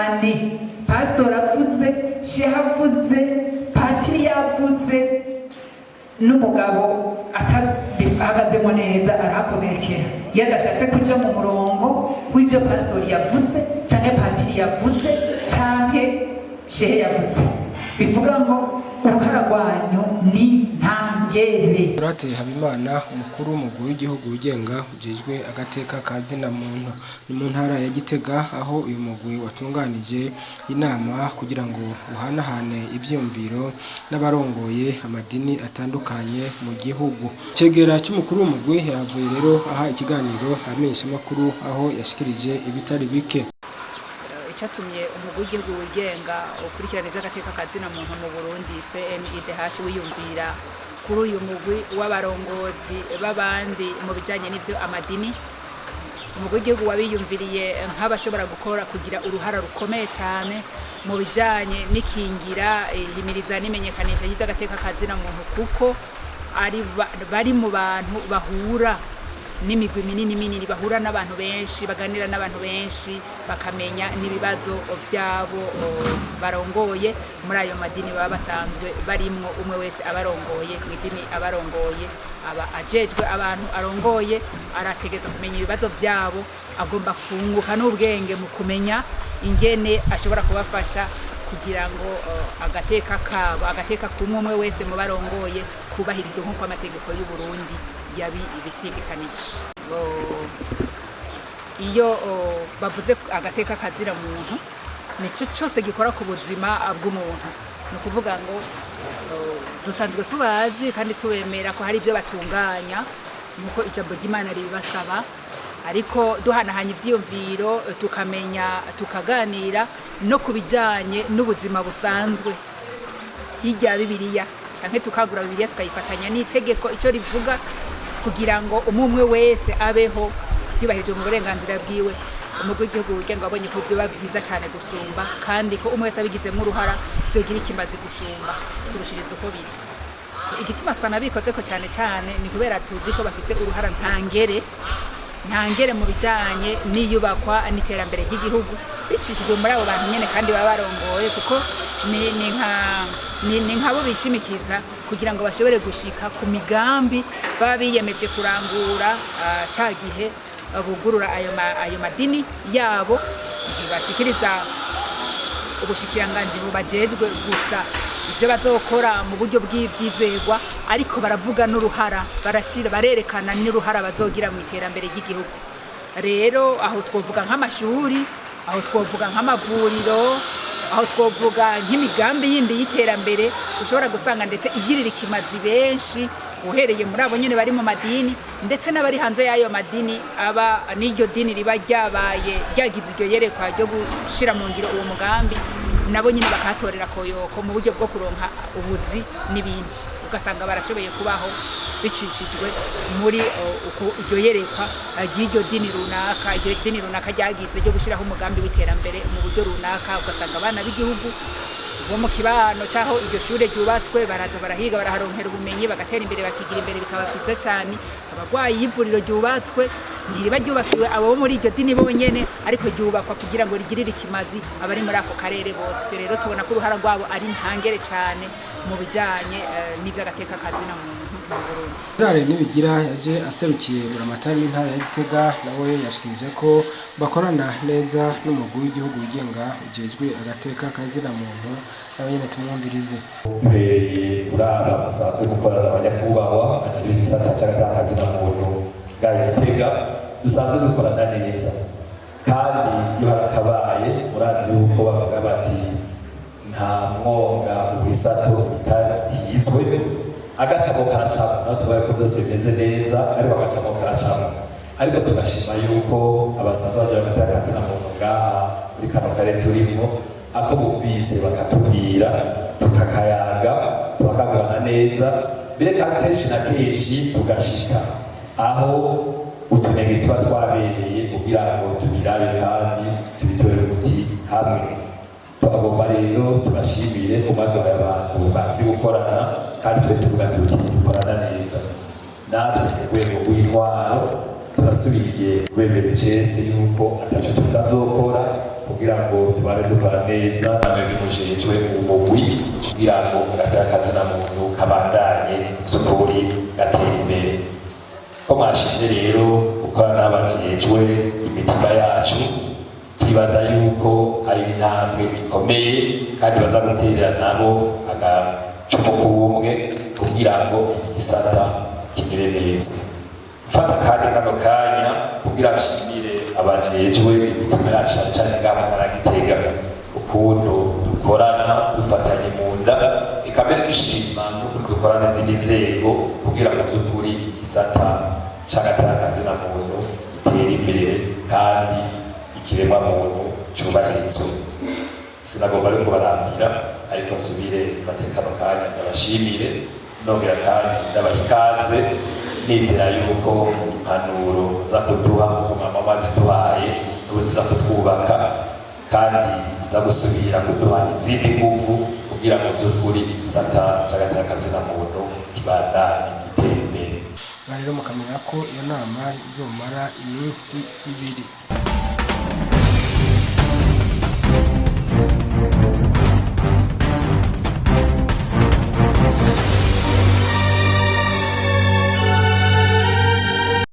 cyane pastor avuze shehe avuze patiri yavuze n'umugabo atahagazemo neza arahakomerekera yadashatse kuja mu murongo w'ibyo pastor yavuze canke patiri yavuze canke shehe yavuze bivuga ngo uruhara rwanyu ni ntangere. Urate Habimana umukuru w'umugwi w'igihugu wigenga ujejwe agateka ka zina muntu ni mu ntara ya Gitega aho uyu mugwi watunganije inama kugira ngo uhanahane ivyumviro n'abarongoye amadini atandukanye mu gihugu. Cegera cy'umukuru w'umugwi yavuye rero aha ikiganiro amenyesha makuru aho yashikirije ibitari bike. Icyatumye umugwi w'igihugu wigenga ukurikirana iby'agateka ka zina muntu mu Burundi CNIDH wiyumvira kuri uyu mugwi w'abarongozi b'abandi mu bijanye n'ivyo amadini. Umugwi w'igihugu wabiyumviriye nk'abashobora gukora kugira uruhara rukomeye cyane mu bijanye n'ikingira ihimiriza n'imenyekanisha y'agateka ka zina muntu kuko bari mu bantu bahura n'imigwi minini bahura n'abantu benshi baganira n'abantu benshi bakamenya n'ibibazo vyabo barongoye muri ayo madini baba basanzwe barimwo. Umwe wese abarongoye mu idini abarongoye aba ajejwe abantu arongoye arategeza kumenya ibibazo vyabo, agomba kunguka n'ubwenge mu kumenya ingene ashobora kubafasha kugira ngo agateka kabo agateka kumwe wese mu barongoye kubahiriza nk'uko amategeko y'u Burundi yabi ibitegekanije. Iyo bavuze agateka kazira muntu nico cyose gikora ku buzima bw'umuntu, ni ukuvuga ngo dusanzwe tubazi kandi tubemera ko hari ibyo batunganya nuko ijambo ry'Imana ribasaba, ariko duhanahanye ivyiyumviro tukamenya tukaganira no kubijanye n'ubuzima busanzwe hirya Bibiliya canke tukagura Bibiliya tukayifatanya n'itegeko ico rivuga kugira ngo umwe wese abeho yubahirije mu burenganzira bwiwe. Umugwi w'igihugu wigenga wabonye ko vyoba vyiza cyane gusumba kandi ko umwe wese abigizemo uruhara vyogira ikimazi gusumba kurushiriza uko biri. Igituma twanabikoze ko cyane ni kubera tuzi ko bafise uruhara ntangere mu bijanye n'iyubakwa n'iterambere ry'igihugu bicishije muri abo bantu nyene kandi baba barongoye, kuko ni nkabo bishimikiza kugira ngo bashobore gushika ku migambi baba biyemeje kurangura ca gihe bugurura ayo madini yabo. Bashikiriza ubushikiranganje bubajejwe gusa ivyo bazokora mu buryo bw'ivyizegwa, ariko baravuga n'uruhara barerekana n'uruhara bazogira mu iterambere ry'igihugu. Rero aho twovuga nk'amashuri, aho twovuga nk'amavuriro, aho twovuga nk'imigambi yindi y'iterambere ushobora gusanga ndetse igirira ikimazi benshi uhereye muri abo nyene bari mu madini ndetse n'abari hanze y'ayo madini aba n'iryo dini riba ryagize iryo yerekwa ryo gushira mu ngiro uwo mugambi, nabo nyine bakatorera koyoko mu buryo bwo kuronka ubuzi n'ibindi, ugasanga barashoboye kubaho bicishijwe muri iryo yerekwa ry'iryo dini runaka ryagize ryo gushiraho umugambi w'iterambere mu buryo runaka. Ugasanga abana b'igihugu bo mu kibano cyaho iryo shure ryubatswe baraza barahiga baraharonkera ubumenyi bagatera imbere bakigira imbere bikaba vyiza cyane. Abagwayi y'ivuriro ryubatswe ntiriba ryubakiwe abo muri iryo dini bonyene, ariko ryubakwa kugira ngo rigirire ikimazi abari muri ako karere bose. Rero tubona ko uruhara rwabo ari ntangere cyane mu bijanye n'ivy'agateka ka zina muntu mu Burundi. Rare nibigira yaje aserukiye buramatari w'intara ya Gitega nawe yashikirije ko bakorana neza n'umugwi w'igihugu wigenga ujejwe agateka ka zina muntu nawe nyene tumwumvirize. Duhereye uraba basanzwe gukorana abanyakubahwa agize igisata cy'agateka ka zina muntu bwa Gitega dusanzwe dukorana neza, kandi iyo harakabaye murazi yuko bavuga bati nta mwonga ubisato bitahizwe agacamo karacamo, no tubaye ko byose bimeze neza ariko agacamo karacamo. Ariko tugashima yuko abasanzwe bagira agateka ka zina muntu ngaha muri kano karere turimo ako bumvise bakatubwira tukakayaga tukakagurana neza, mbere kandi kenshi na kenshi tugashika aho utunenge tuba twabereye kugira ngo tugirabe kandi tubitorere umuti hamwe. Twagomba rero tubashimire ku baduhaye abantu bazi gukorana kandi tube tuvuga tuti dukorana neza. Natwe ku rwego rw'intwaro turasubiye kwemera icese yuko ataco tutazokora kugira ngo tubane dukora neza namwe bimujejwe umugwi kugira ngo akazi na muntu kabandanye sokori gatera imbere ko mwashimye rero gukora n'abajejwe imitima yacu twibaza yuko ari intambwe bikomeye kandi baza guterera nabo agacumu k'ubumwe kugira ngo igisata kigire neza mfata kandi kano kanya kugira nshimire abajejwe imitima yacu cyane ngaba naragitega ukuntu dukorana dufatanye mu nda ikambere dushima n'ukuntu dukorana n'izindi nzego kugira ngo by'ukuri igisata c'agatakazi na muntu gitere imbere kandi ikiremwa muntu cubahirizwe sinagomba ariko barambira ariko nsubire mfate kano kanya ndabashimire nongera kandi ndabaha ikaze nizera yuko impanuro za kuduha umama baziduhaye ziza kutwubaka kandi ziza gusubira kuduha izindi nguvu kugira ngo by'ukuri igisata c'agatakazi na muntu kibandanye gitera imbere. Rero mukamenya ko iyo nama izomara iminsi 2.